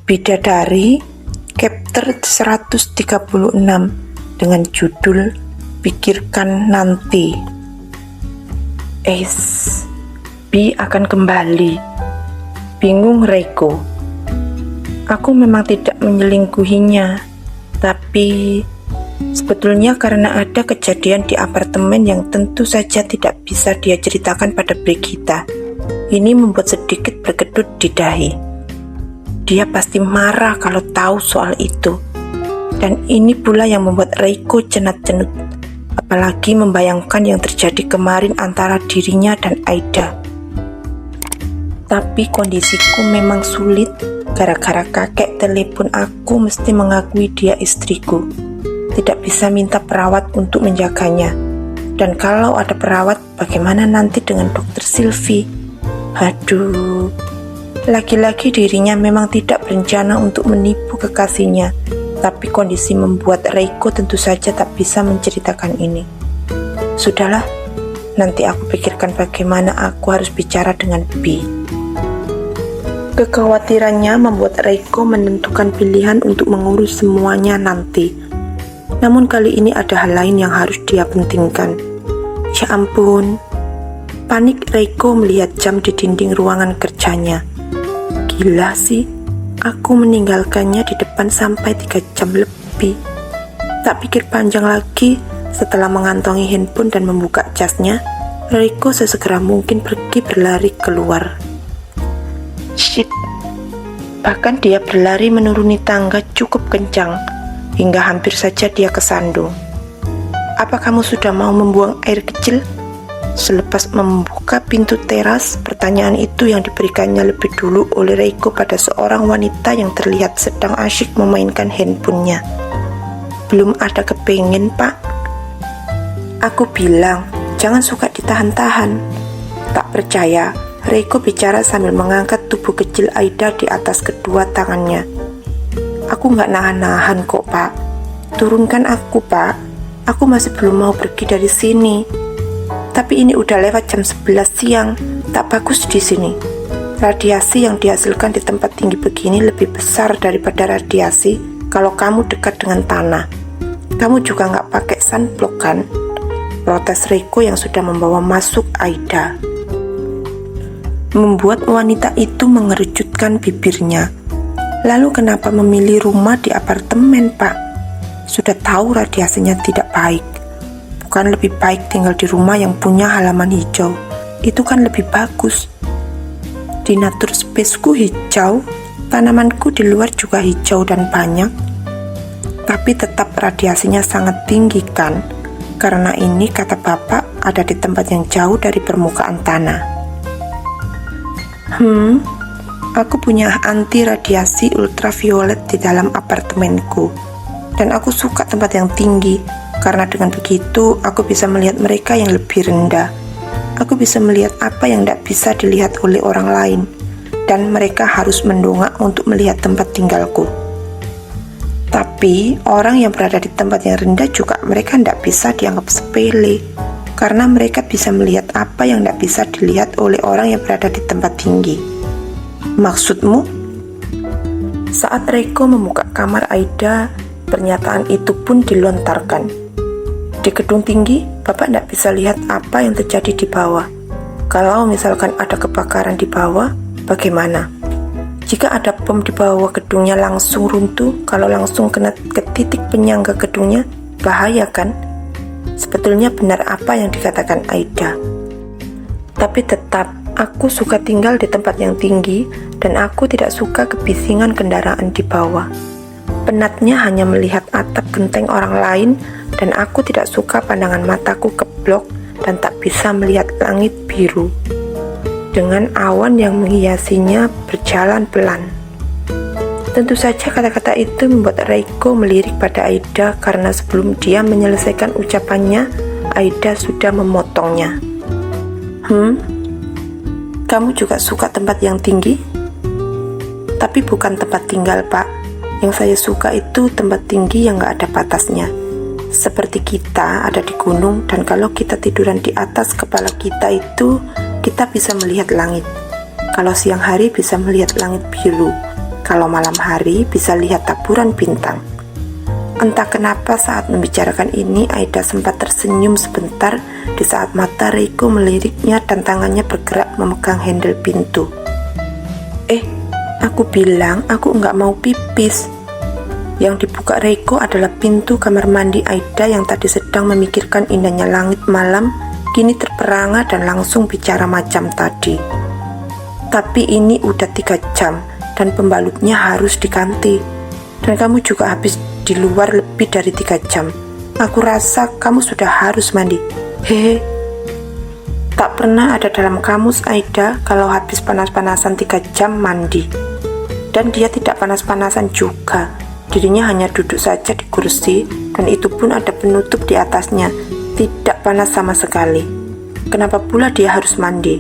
Bidadari, chapter 136 dengan judul Pikirkan Nanti. Bi akan kembali. Bingung Reiko. Aku memang tidak menyelingkuhinya, tapi sebetulnya karena ada kejadian di apartemen yang tentu saja tidak bisa dia ceritakan pada Brigita. Ini membuat sedikit berkedut di dahi. Dia pasti marah kalau tahu soal itu. Dan ini pula yang membuat Reiko cenat-cenut, apalagi membayangkan yang terjadi kemarin antara dirinya dan Aida. Tapi kondisiku memang sulit gara-gara kakek telepon aku mesti mengakui dia istriku. Tidak bisa minta perawat untuk menjaganya. Dan kalau ada perawat, bagaimana nanti dengan dokter Silvi? Aduh, lagi-lagi dirinya memang tidak berencana untuk menipu kekasihnya, tapi kondisi membuat Reiko tentu saja tak bisa menceritakan ini. Sudahlah, nanti aku pikirkan bagaimana aku harus bicara dengan Bi. Kekhawatirannya membuat Reiko menentukan pilihan untuk mengurus semuanya nanti. Namun kali ini ada hal lain yang harus dia pentingkan. Ya ampun, panik Reiko melihat jam di dinding ruangan kerjanya. Gila sih, aku meninggalkannya di depan sampai 3 jam lebih. Tak pikir panjang lagi, setelah mengantongi handphone dan membuka jasnya, Reiko sesegera mungkin pergi berlari keluar. Shit, bahkan dia berlari menuruni tangga cukup kencang, hingga hampir saja dia kesandung. Apa kamu sudah mau membuang air kecil? Selepas membuka pintu teras, pertanyaan itu yang diberikannya lebih dulu oleh Reiko pada seorang wanita yang terlihat sedang asyik memainkan handphonenya. Belum ada kepengen, Pak. Aku bilang, jangan suka ditahan-tahan. Tak percaya, Reiko bicara sambil mengangkat tubuh kecil Aida di atas kedua tangannya. Aku gak nahan-nahan kok, Pak. Turunkan aku, Pak. Aku masih belum mau pergi dari sini. Tapi ini udah lewat jam 11 siang, tak bagus di sini. Radiasi yang dihasilkan di tempat tinggi begini lebih besar daripada radiasi kalau kamu dekat dengan tanah. Kamu juga nggak pakai sunblock kan? Protes Reiko yang sudah membawa masuk Aida. Membuat wanita itu mengerutkan bibirnya. Lalu kenapa memilih rumah di apartemen, Pak? Sudah tahu radiasinya tidak baik. Bukan lebih baik tinggal di rumah yang punya halaman hijau? Itu kan lebih bagus. Di natur spaceku hijau, tanamanku di luar juga hijau dan banyak. Tapi tetap radiasinya sangat tinggi kan? Karena ini kata bapak ada di tempat yang jauh dari permukaan tanah. Aku punya anti radiasi ultraviolet di dalam apartemenku. Dan aku suka tempat yang tinggi. Karena dengan begitu, aku bisa melihat mereka yang lebih rendah. Aku bisa melihat apa yang tidak bisa dilihat oleh orang lain. Dan mereka harus mendongak untuk melihat tempat tinggalku. Tapi, orang yang berada di tempat yang rendah juga mereka tidak bisa dianggap sepele. Karena mereka bisa melihat apa yang tidak bisa dilihat oleh orang yang berada di tempat tinggi. Maksudmu? Saat Reiko membuka kamar Aida, pernyataan itu pun dilontarkan. Di gedung tinggi, Bapak tidak bisa lihat apa yang terjadi di bawah. Kalau misalkan ada kebakaran di bawah, bagaimana? Jika ada bom di bawah gedungnya langsung runtuh, kalau langsung kena ke titik penyangga gedungnya, bahaya kan? Sebetulnya benar apa yang dikatakan Aida. Tapi tetap, aku suka tinggal di tempat yang tinggi, dan aku tidak suka kebisingan kendaraan di bawah. Penatnya hanya melihat atap genteng orang lain, dan aku tidak suka pandangan mataku keblok dan tak bisa melihat langit biru dengan awan yang menghiasinya berjalan pelan. Tentu saja kata-kata itu membuat Reiko melirik pada Aida karena sebelum dia menyelesaikan ucapannya, Aida sudah memotongnya. Kamu juga suka tempat yang tinggi? Tapi bukan tempat tinggal, Pak. Yang saya suka itu tempat tinggi yang gak ada batasnya. Seperti kita ada di gunung, dan kalau kita tiduran di atas kepala kita itu, kita bisa melihat langit. Kalau siang hari bisa melihat langit biru. kalau malam hari bisa lihat taburan bintang. Entah kenapa saat membicarakan ini Aida sempat tersenyum sebentar di saat mata Reiko meliriknya dan tangannya bergerak memegang handle pintu. Aku bilang aku nggak mau pipis. Yang dibuka Reiko adalah pintu kamar mandi Aida yang tadi sedang memikirkan indahnya langit malam, kini terperangah dan langsung bicara macam tadi. Tapi ini udah 3 jam dan pembalutnya harus diganti. Dan kamu juga habis di luar lebih dari 3 jam. Aku rasa kamu sudah harus mandi. Hehe. Tak pernah ada dalam kamus Aida kalau habis panas-panasan 3 jam mandi. Dan dia tidak panas-panasan juga. Dirinya hanya duduk saja di kursi dan itu pun ada penutup di atasnya. Tidak panas sama sekali. Kenapa pula dia harus mandi?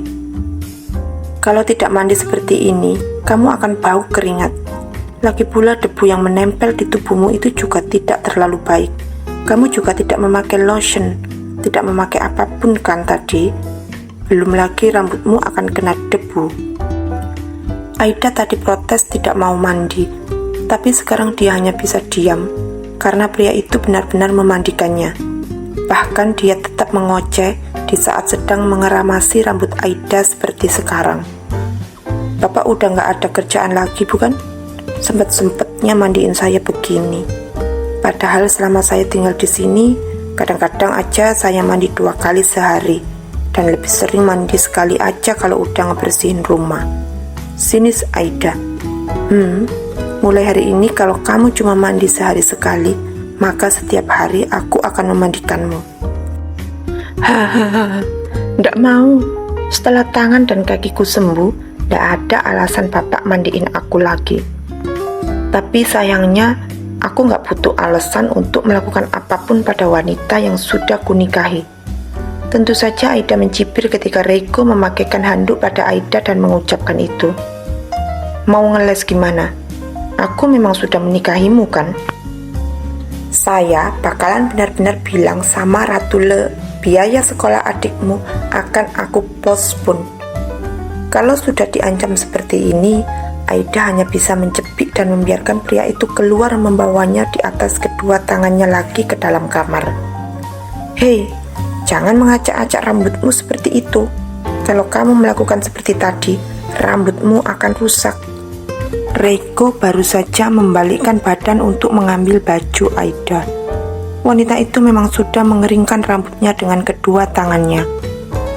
Kalau tidak mandi seperti ini, kamu akan bau keringat. Lagi pula debu yang menempel di tubuhmu itu juga tidak terlalu baik. Kamu juga tidak memakai lotion, tidak memakai apapun kan tadi? Belum lagi rambutmu akan kena debu. Aida tadi protes tidak mau mandi, tapi sekarang dia hanya bisa diam, karena pria itu benar-benar memandikannya. Bahkan dia tetap mengoceh di saat sedang mengeramasi rambut Aida seperti sekarang. Bapak udah gak ada kerjaan lagi bukan? Sempet-sempetnya mandiin saya begini. Padahal selama saya tinggal di sini, kadang-kadang aja saya mandi 2 kali sehari, dan lebih sering mandi sekali aja kalau udah ngebersihin rumah. Sinis Aida. Mulai hari ini kalau kamu cuma mandi sehari sekali, maka setiap hari aku akan memandikanmu. Hahaha, ndak mau. Setelah tangan dan kakiku sembuh, ndak ada alasan bapak mandiin aku lagi. Tapi sayangnya, aku nggak butuh alasan untuk melakukan apapun pada wanita yang sudah kunikahi. Tentu saja Aida mencibir ketika Reiko memakaikan handuk pada Aida dan mengucapkan itu. Mau ngeles gimana? Aku memang sudah menikahimu kan? Saya bakalan benar-benar bilang sama Ratu Le, biaya sekolah adikmu akan aku postpone. Kalau sudah diancam seperti ini, Aida hanya bisa mencepik dan membiarkan pria itu keluar membawanya di atas kedua tangannya lagi ke dalam kamar. Hei, jangan mengacak-acak rambutmu seperti itu. Kalau kamu melakukan seperti tadi, rambutmu akan rusak. Reiko baru saja membalikkan badan untuk mengambil baju Aida. Wanita itu memang sudah mengeringkan rambutnya dengan kedua tangannya.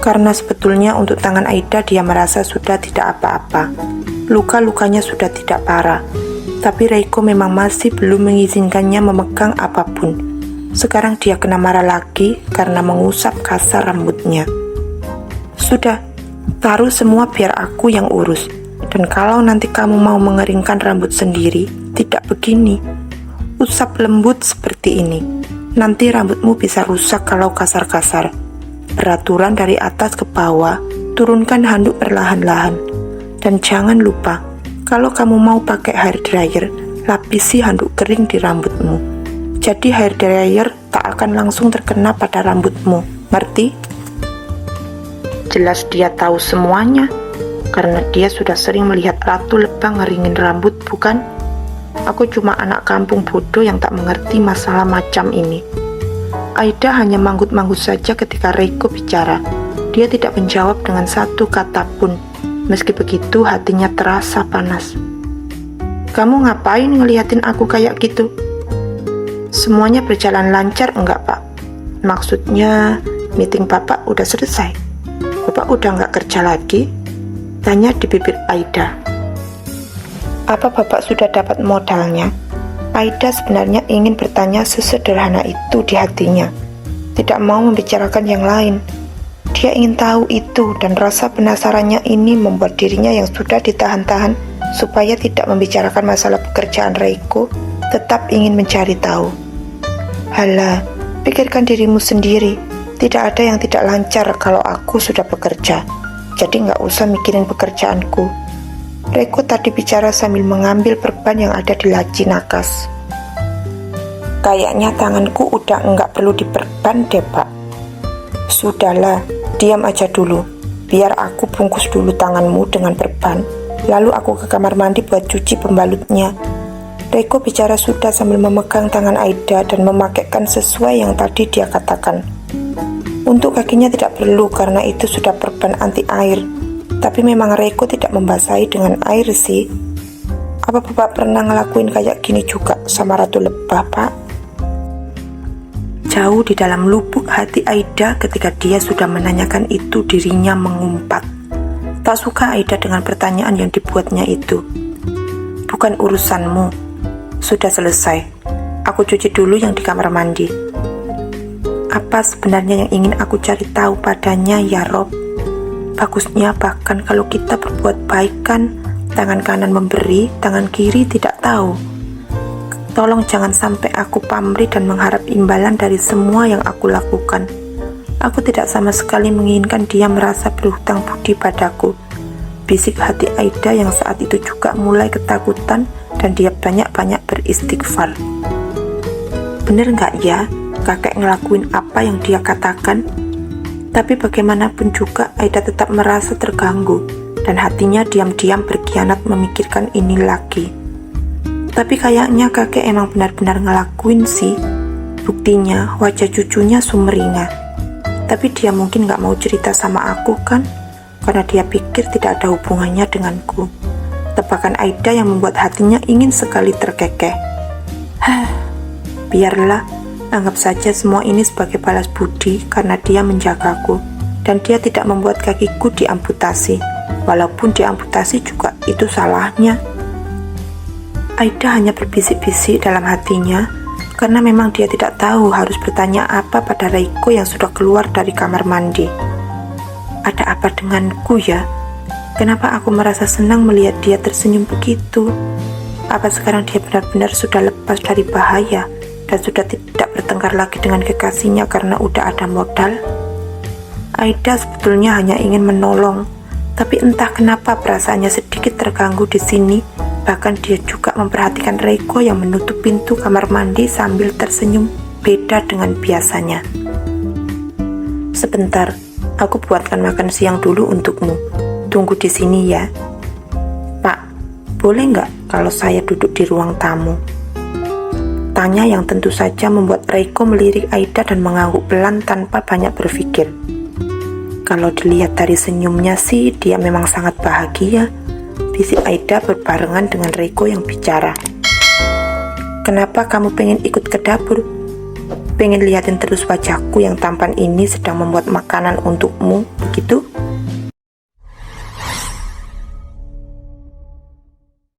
Karena sebetulnya untuk tangan Aida dia merasa sudah tidak apa-apa. Luka-lukanya sudah tidak parah. Tapi Reiko memang masih belum mengizinkannya memegang apapun. Sekarang dia kena marah lagi karena mengusap kasar rambutnya. Sudah, taruh semua biar aku yang urus. Dan kalau nanti kamu mau mengeringkan rambut sendiri, tidak begini. Usap lembut seperti ini. Nanti rambutmu bisa rusak kalau kasar-kasar. Peraturan dari atas ke bawah, turunkan handuk perlahan-lahan. Dan jangan lupa, kalau kamu mau pakai hair dryer, lapisi handuk kering di rambutmu. Jadi hair dryer tak akan langsung terkena pada rambutmu, ngerti? Jelas dia tahu semuanya, karena dia sudah sering melihat Ratu Lebang ngeringin rambut, bukan? Aku cuma anak kampung bodoh yang tak mengerti masalah macam ini. Aida hanya manggut-manggut saja ketika Reiko bicara. Dia tidak menjawab dengan satu kata pun. Meski begitu, hatinya terasa panas. Kamu ngapain ngeliatin aku kayak gitu? Semuanya berjalan lancar enggak, Pak? Maksudnya, meeting Bapak udah selesai? Bapak udah nggak kerja lagi? Tanya di bibir Aida. Apa Bapak sudah dapat modalnya? Aida sebenarnya ingin bertanya sesederhana itu di hatinya. Tidak mau membicarakan yang lain. Dia ingin tahu itu dan rasa penasarannya ini membuat dirinya yang sudah ditahan-tahan supaya tidak membicarakan masalah pekerjaan Reiko tetap ingin mencari tahu. Halah, pikirkan dirimu sendiri. Tidak ada yang tidak lancar kalau aku sudah bekerja. Jadi nggak usah mikirin pekerjaanku. Reiko tadi bicara sambil mengambil perban yang ada di laci nakas. Kayaknya tanganku udah nggak perlu diperban deh, Pak. Sudahlah, diam aja dulu. Biar aku bungkus dulu tanganmu dengan perban. Lalu aku ke kamar mandi buat cuci pembalutnya. Reiko bicara sudah sambil memegang tangan Aida dan memakaikan sesuai yang tadi dia katakan. Untuk kakinya tidak perlu karena itu sudah perban anti air. Tapi memang Reiko tidak membasahi dengan air sih. Apa Bapak pernah ngelakuin kayak gini juga sama Ratu Lebah, Pak? Jauh di dalam lubuk hati Aida ketika dia sudah menanyakan itu, dirinya mengumpat. Tak suka Aida dengan pertanyaan yang dibuatnya itu. Bukan urusanmu. Sudah selesai. Aku cuci dulu yang di kamar mandi. Apa sebenarnya yang ingin aku cari tahu padanya, ya Rob? Bagusnya bahkan kalau kita berbuat baik kan, tangan kanan memberi, tangan kiri tidak tahu. Tolong jangan sampai aku pamrih dan mengharap imbalan dari semua yang aku lakukan. Aku tidak sama sekali menginginkan dia merasa berhutang budi padaku. Bisik hati Aida yang saat itu juga mulai ketakutan dan dia banyak-banyak beristighfar. Bener nggak ya, kakek ngelakuin apa yang dia katakan? Tapi bagaimanapun juga Aida tetap merasa terganggu. Dan hatinya diam-diam berkhianat memikirkan ini lagi. Tapi kayaknya kakek emang benar-benar ngelakuin sih. Buktinya wajah cucunya sumringah. Tapi dia mungkin gak mau cerita sama aku kan? Karena dia pikir tidak ada hubungannya denganku. Tebakan Aida yang membuat hatinya ingin sekali terkekeh. Biarlah, anggap saja semua ini sebagai balas budi karena dia menjagaku. Dan dia tidak membuat kakiku diamputasi. Walaupun diamputasi juga itu salahnya. Aida hanya berbisik-bisik dalam hatinya karena memang dia tidak tahu harus bertanya apa pada Reiko yang sudah keluar dari kamar mandi. Ada apa denganku ya? Kenapa aku merasa senang melihat dia tersenyum begitu? Apa sekarang dia benar-benar sudah lepas dari bahaya dan sudah tidak bertengkar lagi dengan kekasihnya karena udah ada modal? Aida sebetulnya hanya ingin menolong. Tapi entah kenapa perasaannya sedikit terganggu di sini. Bahkan dia juga memperhatikan Reiko yang menutup pintu kamar mandi sambil tersenyum beda dengan biasanya. Sebentar, aku buatkan makan siang dulu untukmu. Tunggu di sini ya. Pak, boleh nggak kalau saya duduk di ruang tamu? Tanya yang tentu saja membuat Reiko melirik Aida dan mengangguk pelan tanpa banyak berpikir. Kalau dilihat dari senyumnya sih, dia memang sangat bahagia. Bisik Aida berbarengan dengan Reiko yang bicara. Kenapa kamu pengen ikut ke dapur? Pengen lihatin terus wajahku yang tampan ini sedang membuat makanan untukmu, begitu?